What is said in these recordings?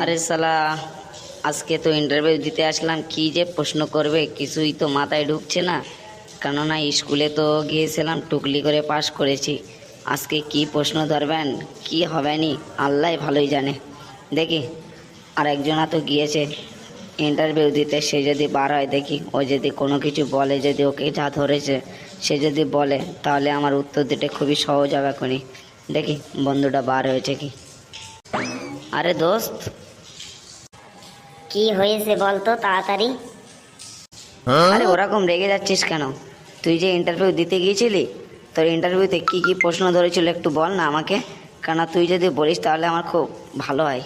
আরে সালা, আজকে তো ইন্টারভিউ দিতে আসলাম, কি যে প্রশ্ন করবে কিছুই তো মাথায় ঢুকছে না। কেননা স্কুলে তো গিয়েছিলাম, টুকলি করে পাশ করেছি। আজকে কি প্রশ্ন ধরবেন, কি হবে নি আল্লাহ ভালোই জানে। দেখি, আর একজনা তো গিয়েছে ইন্টারভিউ দিতে, সে যদি বার হয় দেখি, ও যদি কোনো কিছু বলে, যদি ওকে যা ধরেছে সে যদি বলে, তাহলে আমার উত্তর দিতে খুবই সহজ হবে এখনই। দেখি বন্ধুটা বার হয়েছে কি। আরে দোস্ত, কি হয়েছে বলতো তাড়াতাড়ি। আরে ওরকম রেগে যাচ্ছিস কেন? তুই যে ইন্টারভিউ দিতে গিয়েছিলি, তোর ইন্টারভিউতে কি কি প্রশ্ন ধরেছিল একটু বল না আমাকে। কেন তুই যদি বলিস তাহলে আমার খুব ভালো হয়।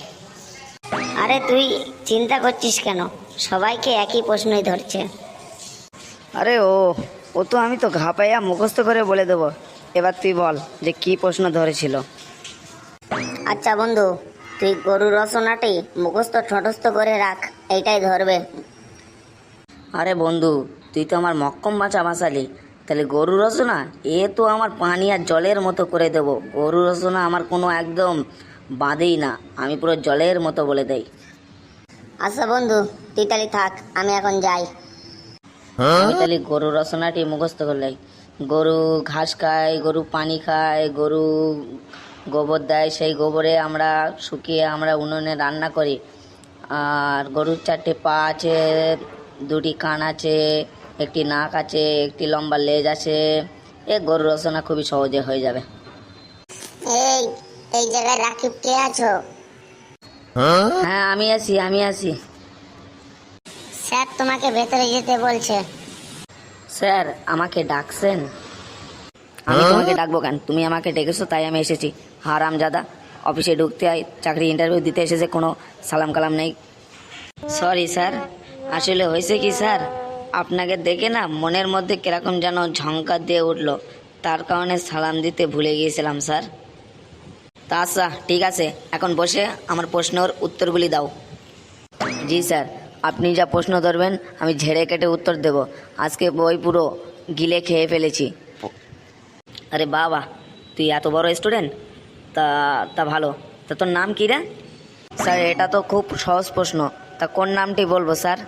আরে তুই চিন্তা করছিস কেন, সবাইকে একই প্রশ্নই ধরছে। আরে ও তো আমি তো ঘাপাইয়া মুখস্থ করে বলে দেবো। এবার তুই বল যে কি প্রশ্ন ধরেছিল। আচ্ছা বন্ধু, তুই গরু রচনাটি মুখস্থ ঠটস্থ করে রাখ, এইটাই ধরবে। আরে বন্ধু, তুই তো আমার মক্কম বাঁচা বাঁচালি। তাহলে গরু রচনা, এ তো আমার পানি আর জলের মতো করে দেব। গরু রচনা আমার কোনো একদম বাঁধেই না, আমি পুরো জলের মতো বলে দেই। আচ্ছা বন্ধু, তুই তাহলে থাক, আমি এখন যাই। আমি তাহলে গরু রচনাটি মুখস্থ করলাই। গরু ঘাস খায়, গরু পানি খায়, গরু গোবর দেয়, সেই গোবরে আমরা শুকিয়ে আমরা উনুনে রান্না করি। আর গরুর 4টে পা আছে, 2টি কান আছে, একটি নাক আছে, একটি লম্বা লেজ আছে। এ গরু রচনা খুবই সহজে হয়ে যাবে। এই এই জায়গায় রাকিব কে আছো? হ্যাঁ, আমি আছি। স্যার তোমাকে ভেতরে যেতে বলছে। স্যার আমাকে ডাকছেন? আমি তোমাকে ডাকবো কেন? তুমি আমাকে ডেকেছো তাই আমি এসেছি। হারামজাদা, অফিসে ঢুকতে হয়, চাকরি ইন্টারভিউ দিতে এসেছে, কোনো সালাম কালাম নেই। সরি স্যার, আসলে হয়েছে কি স্যার, আপনাকে দেখে না মনের মধ্যে কিরকম যেন ঝঙ্কার দিয়ে উঠলো, তার কারণে সালাম দিতে ভুলে গিয়েছিলাম স্যার। তা আচ্ছা ঠিক আছে, এখন বসে আমার প্রশ্নের উত্তরগুলি দাও। জি স্যার, আপনি যা প্রশ্ন ধরবেন আমি ঝেড়ে কেটে উত্তর দেব। আজকে বই পুরো গিলে খেয়ে ফেলেছি। আরে বাবা, তুই এত বড় স্টুডেন্ট? তা তা ভালো। তা তোর নাম কী রে? স্যার এটা তো খুব সহজ প্রশ্ন, তা কোন নামটি বলবো স্যার?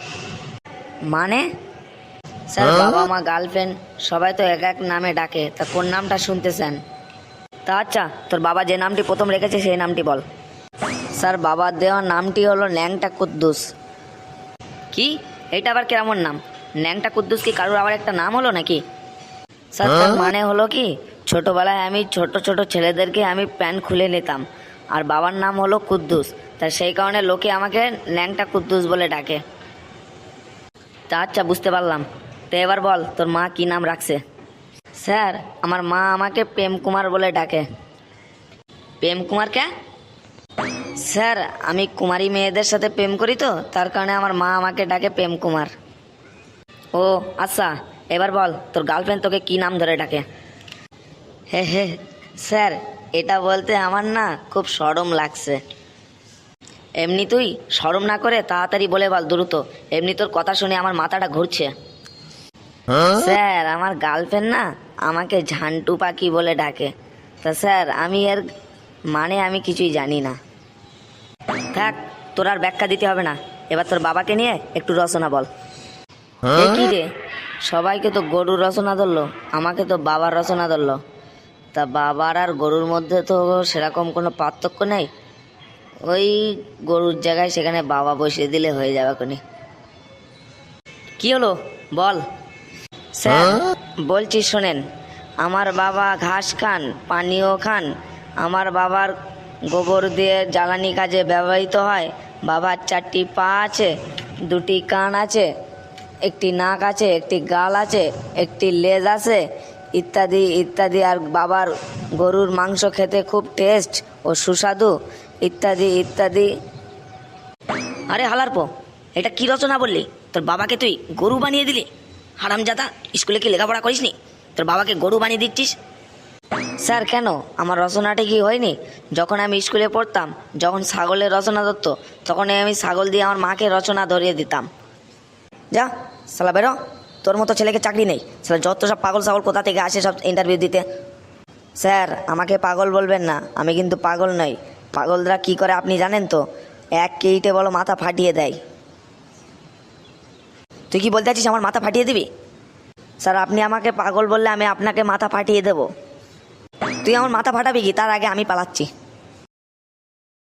মানে স্যার, বাবা মা গার্লফ্রেন্ড সবাই তো এক এক নামে ডাকে, তা কোন নামটা শুনতে চান? তা আচ্ছা, তোর বাবা যে নামটি প্রথম রেখেছে সেই নামটি বল। স্যার বাবার দেওয়া নামটি হলো ন্যাংটা কুদ্দুস। কি? এটা আবার কেমন নাম? ন্যাংটা কুদ্দুস কি কারোর আবার একটা নাম হলো নাকি? স্যার তার মানে হলো কি, ছোটোবেলায় আমি ছোট ছোট ছেলেদেরকে আমি প্যান্ট খুলে নিতাম, আর বাবার নাম হলো কুদ্দুস, তাই সেই কারণে লোকে আমাকে ন্যাংটা কুদ্দুস বলে ডাকে। তা আচ্ছা, বুঝতে পারলাম। তো এবার বল তোর মা কি নাম রাখছে? স্যার আমার মা আমাকে প্রেম কুমার বলে ডাকে। প্রেম কুমার কে? স্যার আমি কুমারী মেয়েদের সাথে প্রেম করি তো, তার কারণে আমার মা আমাকে ডাকে প্রেম কুমার। ও আচ্ছা, এবার বল তোর গার্লফ্রেন্ড তোকে কি নাম ধরে ডাকে? হে হে স্যার, এটা বলতে আমার না খুব শরম লাগছে। এমনি তুই শরম না করে তাড়াতাড়ি বলে বল দ্রুত, এমনি তোর কথা শুনে আমার মাথাটা ঘুরছে। স্যার আমার গার্লফ্রেন্ড না আমাকে ঝান্টু পাখি বলে ডাকে। তা স্যার আমি এর মানে আমি কিছুই জানি না। থাক, তোর আর ব্যাখ্যা দিতে হবে না, এবার তোর বাবাকে নিয়ে একটু রচনা বল। এ কি রে, সবাইকে তো গরুর রচনা ধরলো, আমাকে তো বাবার রচনা ধরলো। তা বাবার আর গরুর মধ্যে তো সেরকম কোনো পার্থক্য নেই, ওই গরুর জায়গায় সেখানে বাবা বসিয়ে দিলে হয়ে যাবে কোনি। কি হলো বল। স্যার বলছি শোনেন, আমার বাবা ঘাস খান, পানিও খান, আমার বাবার গোবর দিয়ে জ্বালানি কাজে ব্যবহৃত হয়, বাবার 4টি পা আছে, 2টি কান আছে, একটি নাক আছে, একটি গাল আছে, একটি লেজ আছে, ইত্যাদি ইত্যাদি। আর বাবার গরুর মাংস খেতে খুব টেস্ট ও সুস্বাদু, ইত্যাদি ইত্যাদি। আরে হালারপো, এটা কি রচনা বললি? তোর বাবাকে তুই গরু বানিয়ে দিলি? হারামজাদা, স্কুলে কি লেখাপড়া করিসনি? তোর বাবাকে গরু বানিয়ে দিচ্ছিস? স্যার কেন, আমার রচনাটা কি হয়নি? যখন আমি স্কুলে পড়তাম, যখন ছাগলের রচনা ধরতো, তখনই আমি ছাগল দিয়ে আমার মাকে রচনা ধরিয়ে দিতাম। যা শালা বেরো, তোর মতো ছেলেকে চাকরি নেই। শালা যত সব পাগল ছাগল কোথা থেকে আসে সব ইন্টারভিউ দিতে। স্যার আমাকে পাগল বলবেন না, আমি কিন্তু পাগল নই। পাগলরা কি করে আপনি জানেন তো? এক কেইটে বলো মাথা ফাটিয়ে দেয়। তুই কি বলতে চাচ্ছিস আমার মাথা ফাটিয়ে দিবি? স্যার আপনি আমাকে পাগল বললে আমি আপনাকে মাথা ফাটিয়ে দেবো। তুই আমার মাথা ফাটাবি কি? তার আগে আমি পালাচ্ছি।